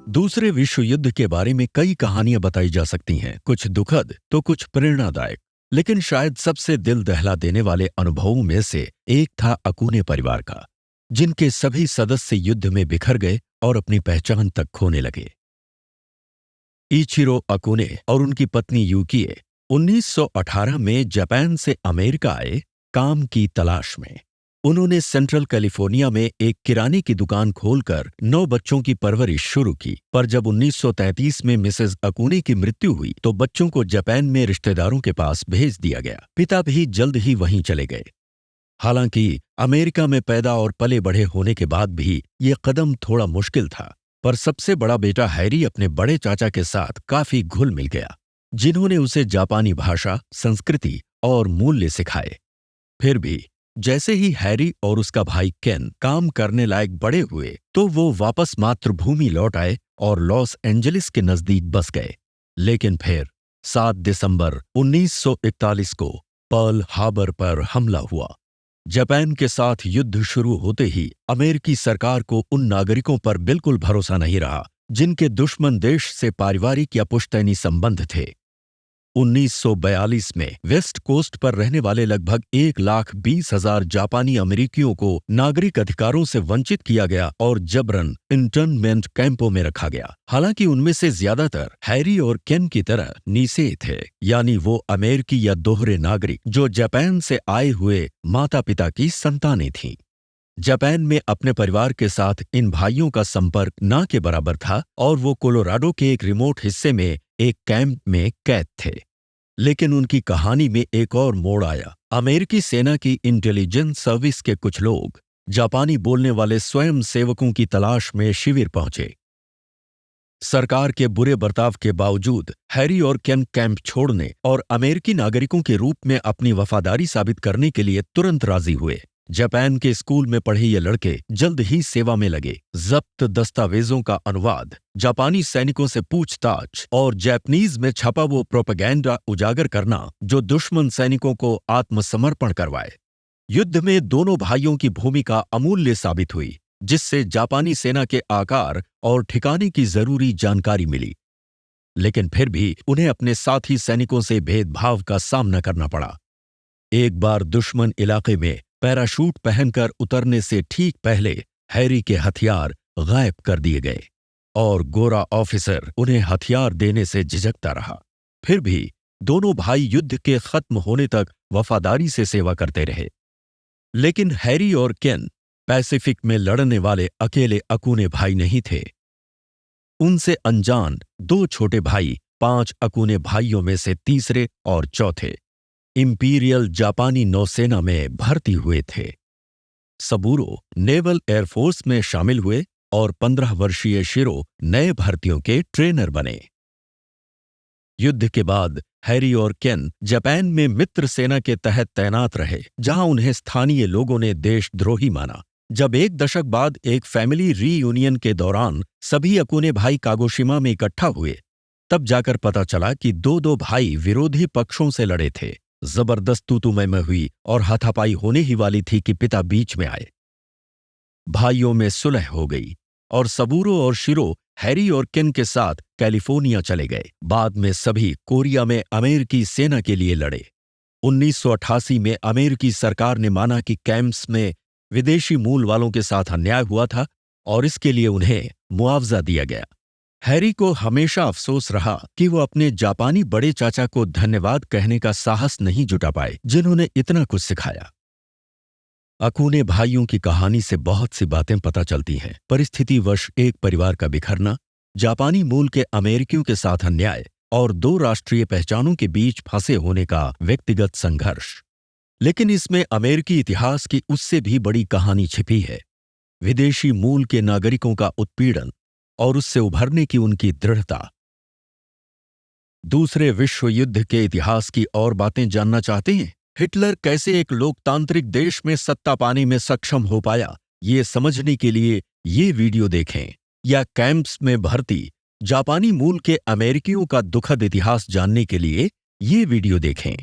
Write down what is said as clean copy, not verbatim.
दूसरे विश्व युद्ध के बारे में कई कहानियां बताई जा सकती हैं, कुछ दुखद तो कुछ प्रेरणादायक। लेकिन शायद सबसे दिल दहला देने वाले अनुभवों में से एक था अकूने परिवार का, जिनके सभी सदस्य युद्ध में बिखर गए और अपनी पहचान तक खोने लगे। इचिरो अकुने और उनकी पत्नी यूकिए 1918 में जापान से अमेरिका आए, काम की तलाश में। उन्होंने सेंट्रल कैलिफोर्निया में एक किराने की दुकान खोलकर 9 बच्चों की परवरिश शुरू की। पर जब 1933 में मिसेस अकुने की मृत्यु हुई तो बच्चों को जापान में रिश्तेदारों के पास भेज दिया गया। पिता भी जल्द ही वहीं चले गए। हालांकि अमेरिका में पैदा और पले बढ़े होने के बाद भी ये कदम थोड़ा मुश्किल था। पर सबसे बड़ा बेटा हैरी अपने बड़े चाचा के साथ काफी घुल मिल गया, जिन्होंने उसे जापानी भाषा, संस्कृति और मूल्य सिखाए। फिर भी जैसे ही हैरी और उसका भाई केन काम करने लायक बड़े हुए तो वो वापस मातृभूमि लौट आए और लॉस एंजलिस के नजदीक बस गए। लेकिन फिर 7 दिसंबर 1941 को पर्ल हार्बर पर हमला हुआ। जापान के साथ युद्ध शुरू होते ही अमेरिकी सरकार को उन नागरिकों पर बिल्कुल भरोसा नहीं रहा जिनके दुश्मन देश से पारिवारिक या पुश्तैनी संबंध थे। 1942 में वेस्ट कोस्ट पर रहने वाले लगभग 1,20,000 जापानी अमेरिकियों को नागरिक अधिकारों से वंचित किया गया और जबरन इंटर्नमेंट कैंपों में रखा गया। हालांकि उनमें से ज्यादातर हैरी और केन की तरह नीसे थे, यानी वो अमेरिकी या दोहरे नागरिक जो जापान से आए हुए माता पिता की संतानें थीं। जापान में अपने परिवार के साथ इन भाइयों का संपर्क ना के बराबर था और वो कोलोराडो के एक रिमोट हिस्से में एक कैंप में कैद थे। लेकिन उनकी कहानी में एक और मोड़ आया। अमेरिकी सेना की इंटेलिजेंस सर्विस के कुछ लोग जापानी बोलने वाले स्वयं सेवकों की तलाश में शिविर पहुंचे। सरकार के बुरे बर्ताव के बावजूद हैरी और केन कैंप छोड़ने और अमेरिकी नागरिकों के रूप में अपनी वफादारी साबित करने के लिए तुरंत राजी हुए। जापान के स्कूल में पढ़े ये लड़के जल्द ही सेवा में लगे। जब्त दस्तावेजों का अनुवाद, जापानी सैनिकों से पूछताछ और जापानीज में छपा वो प्रोपेगेंडा उजागर करना जो दुश्मन सैनिकों को आत्मसमर्पण करवाए। युद्ध में दोनों भाइयों की भूमिका अमूल्य साबित हुई, जिससे जापानी सेना के आकार और ठिकाने की जरूरी जानकारी मिली। लेकिन फिर भी उन्हें अपने साथी सैनिकों से भेदभाव का सामना करना पड़ा। एक बार दुश्मन इलाके में पैराशूट पहनकर उतरने से ठीक पहले हैरी के हथियार गायब कर दिए गए और गोरा ऑफिसर उन्हें हथियार देने से झिझकता रहा। फिर भी दोनों भाई युद्ध के खत्म होने तक वफादारी से सेवा करते रहे। लेकिन हैरी और केन पैसिफिक में लड़ने वाले अकेले अकूने भाई नहीं थे। उनसे अनजान 2 छोटे भाई 5 अकूने भाइयों में से तीसरे और चौथे इंपीरियल जापानी नौसेना में भर्ती हुए थे। सबूरो नेवल एयरफोर्स में शामिल हुए और 15 वर्षीय शिरो नए भर्तियों के ट्रेनर बने। युद्ध के बाद हैरी और केन जापान में मित्र सेना के तहत तैनात रहे, जहां उन्हें स्थानीय लोगों ने देशद्रोही माना। जब 1 दशक बाद एक फैमिली रीयूनियन के दौरान सभी अकूने भाई कागोशिमा में इकट्ठा हुए, तब जाकर पता चला कि 2-2 भाई विरोधी पक्षों से लड़े थे। जबरदस्त तू-तू-मैं-मैं हुई और हाथापाई होने ही वाली थी कि पिता बीच में आए। भाइयों में सुलह हो गई और सबूरो और शिरो हैरी और केन के साथ कैलिफोर्निया चले गए। बाद में सभी कोरिया में अमेरिकी सेना के लिए लड़े। 1988 में अमेरिकी सरकार ने माना कि कैंप्स में विदेशी मूल वालों के साथ अन्याय हुआ था और इसके लिए उन्हें मुआवजा दिया गया। हैरी को हमेशा अफसोस रहा कि वो अपने जापानी बड़े चाचा को धन्यवाद कहने का साहस नहीं जुटा पाए, जिन्होंने इतना कुछ सिखाया। अकूने भाइयों की कहानी से बहुत सी बातें पता चलती हैं। परिस्थितिवश एक परिवार का बिखरना, जापानी मूल के अमेरिकियों के साथ अन्याय और 2 राष्ट्रीय पहचानों के बीच फंसे होने का व्यक्तिगत संघर्ष। लेकिन इसमें अमेरिकी इतिहास की उससे भी बड़ी कहानी छिपी है। विदेशी मूल के नागरिकों का उत्पीड़न और उससे उभरने की उनकी दृढ़ता। दूसरे विश्व युद्ध के इतिहास की और बातें जानना चाहते हैं? हिटलर कैसे एक लोकतांत्रिक देश में सत्ता पाने में सक्षम हो पाया, ये समझने के लिए ये वीडियो देखें। या कैंप्स में भर्ती जापानी मूल के अमेरिकियों का दुखद इतिहास जानने के लिए ये वीडियो देखें।